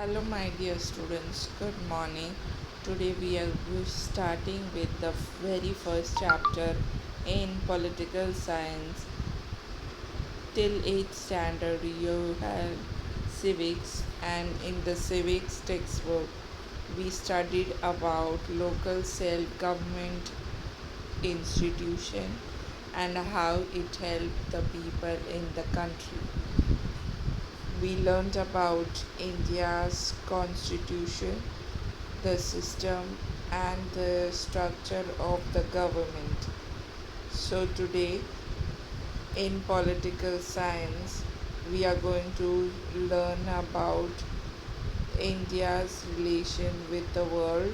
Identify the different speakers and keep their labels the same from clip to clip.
Speaker 1: Hello, my dear students. Good morning. Today we are starting with the very first chapter in political science. Till 8th standard, you have civics, and in the civics textbook, we studied about local self-government institution and how it helped the people in the country. We learned about India's constitution, the system, and the structure of the government. So, today in political science, we are going to learn about India's relation with the world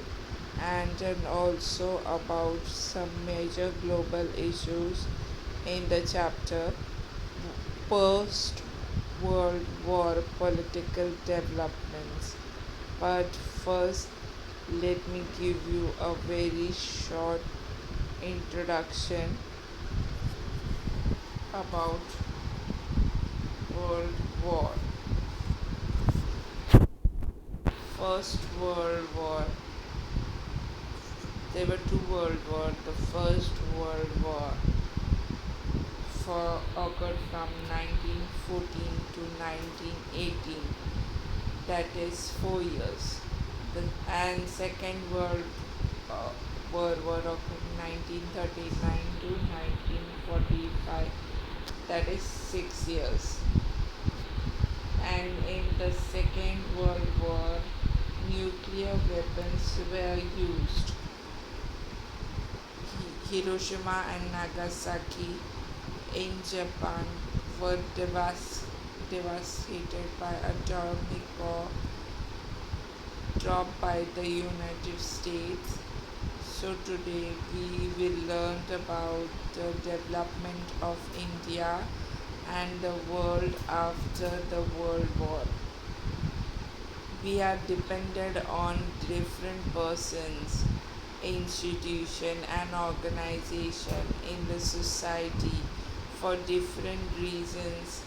Speaker 1: and then also about some major global issues in the chapter Post World War Political Developments. But first, let me give you a very short introduction about World War. First World War. There were two World Wars. The First World War occurred from 1914 to 1918. That is 4 years. And Second uh, World War occurred 1939 to 1945. That is 6 years. And in the Second World War, nuclear weapons were used. Hiroshima and Nagasaki in Japan were devastated by atomic bomb dropped by the United States. So today we will learn about the development of India and the world after the World War. We are dependent on different persons, institution and organization in the society for different reasons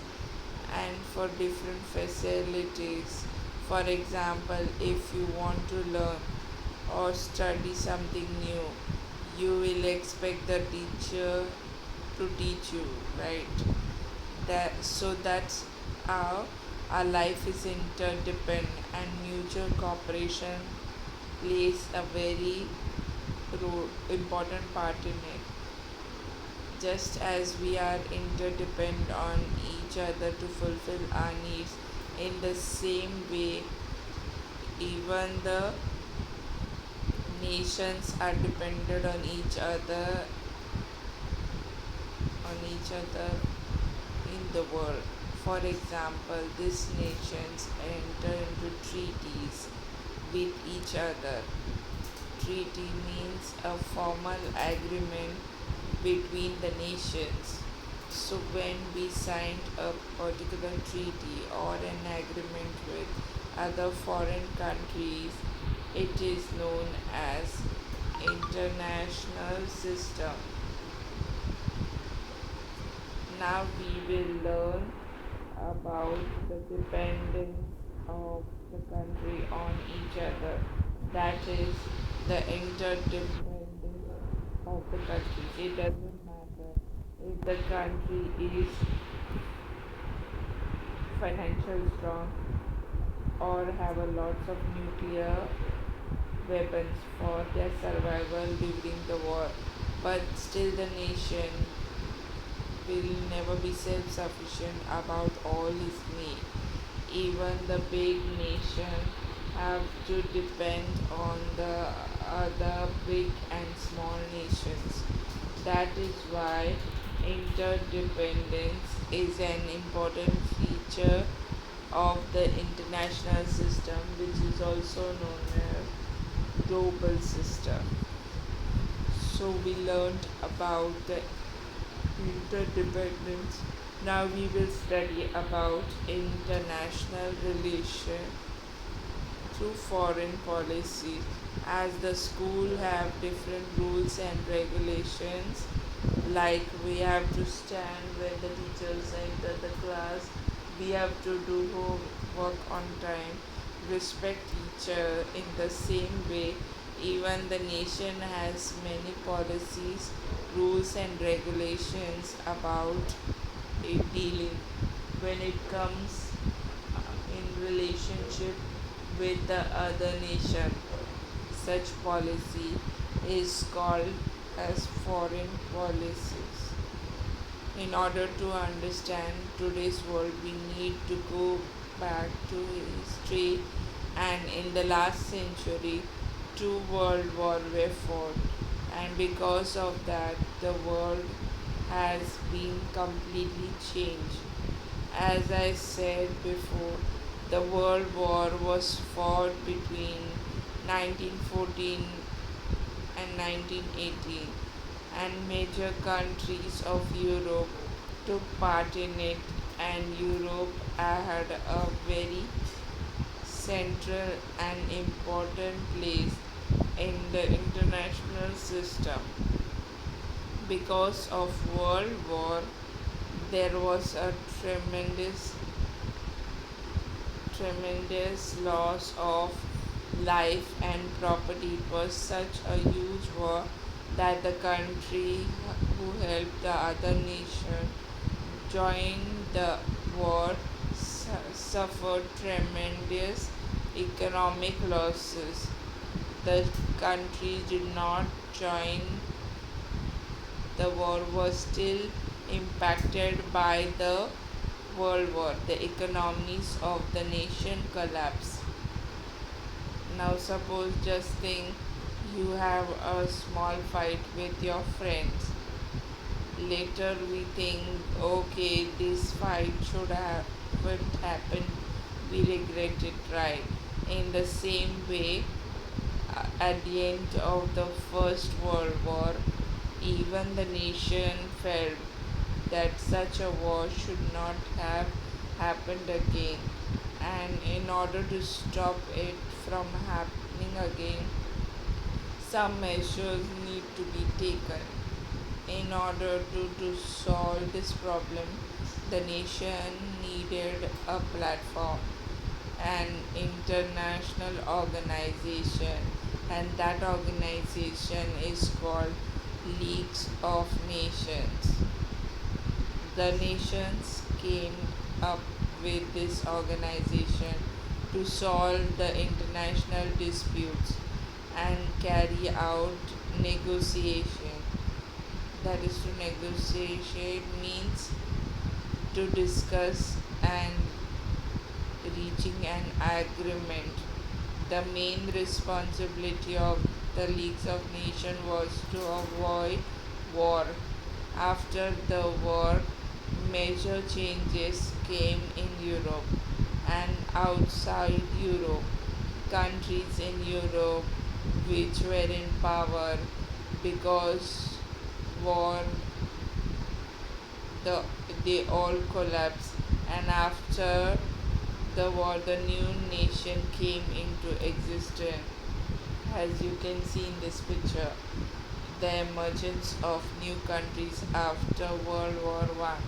Speaker 1: and for different facilities. For example, if you want to learn or study something new, you will expect the teacher to teach you, right? That's how our life is interdependent, and mutual cooperation plays a very important part in it. Just as we are interdependent on each other to fulfill our needs, in the same way, even the nations are dependent on each other in the world. For example, these nations enter into treaties with each other. Treaty means a formal agreement between the nations. So, when we signed a particular treaty or an agreement with other foreign countries, it is known as international system. Now we will learn about the dependence of the country on each other. That is the interdependence of the country. It doesn't matter if the country is financially strong or have a lots of nuclear weapons for their survival during the war, but still the nation will never be self-sufficient about all his need. Even the big nation have to depend on the other big and small nations. That is why interdependence is an important feature of the international system, which is also known as global system. So we learned about the interdependence. Now we will study about international relation through foreign policy. As the school have different rules and regulations, like we have to stand when the teachers enter the class, we have to do homework on time, respect each other in the same way. Even the nation has many policies, rules, and regulations about it dealing when it comes in relationship with the other nation. Such policy is called as foreign policies. In order to understand today's world, we need to go back to history, and in the last century, two world wars were fought, and because of that, the world has been completely changed. As I said before, the World War was fought between 1914 and 1918, and major countries of Europe took part in it, and Europe had a very central and important place in the international system. Because of World War, there was a tremendous loss of life and property. It was such a huge war that the country who helped the other nation join the war suffered tremendous economic losses. The country did not join the war was still impacted by the World War. The economies of the nation collapsed. Now, suppose just think you have a small fight with your friends. Later, we think, okay, this fight should have happened. We regret it, right? In the same way, at the end of the First World War, even the nation felt that such a war should not have happened again. And in order to stop it from happening again, some measures need to be taken. In order to solve this problem, the nation needed a platform, an international organization, and that organization is called Leagues of Nations. The nations came up with this organization to solve the international disputes and carry out negotiation. That is, to negotiate means to discuss and reaching an agreement. The main responsibility of the Leagues of Nations was to avoid war. After the war, major changes came in Europe and outside Europe. Countries in Europe which were in power because war, the, they all collapsed, and after the war, the new nation came into existence. As you can see in this picture, the emergence of new countries after World War One.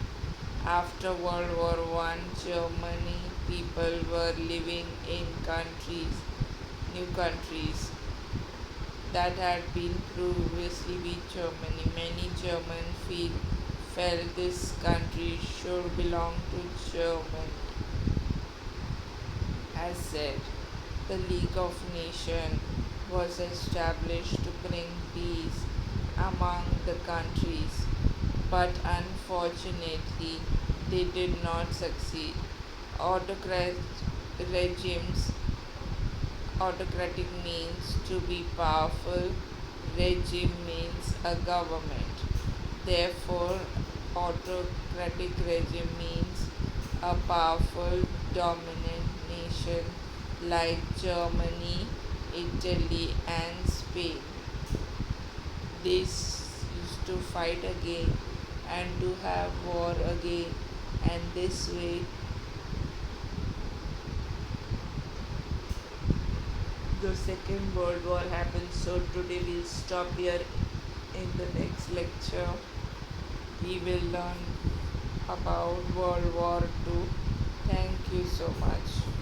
Speaker 1: After World War One, Germany people were living in new countries that had been previously with Germany. Many Germans felt this country should belong to Germany. As said, the League of Nations was established to bring peace among the countries, but unfortunately, they did not succeed. Autocrat regimes, autocratic means to be powerful, regime means a government. Therefore, autocratic regime means a powerful, dominant nation like Germany, Italy, and Spain. This used to fight again and to have war again, and this way the Second World War happened. So today we'll stop here. In the next lecture, we will learn about World War II. Thank you so much.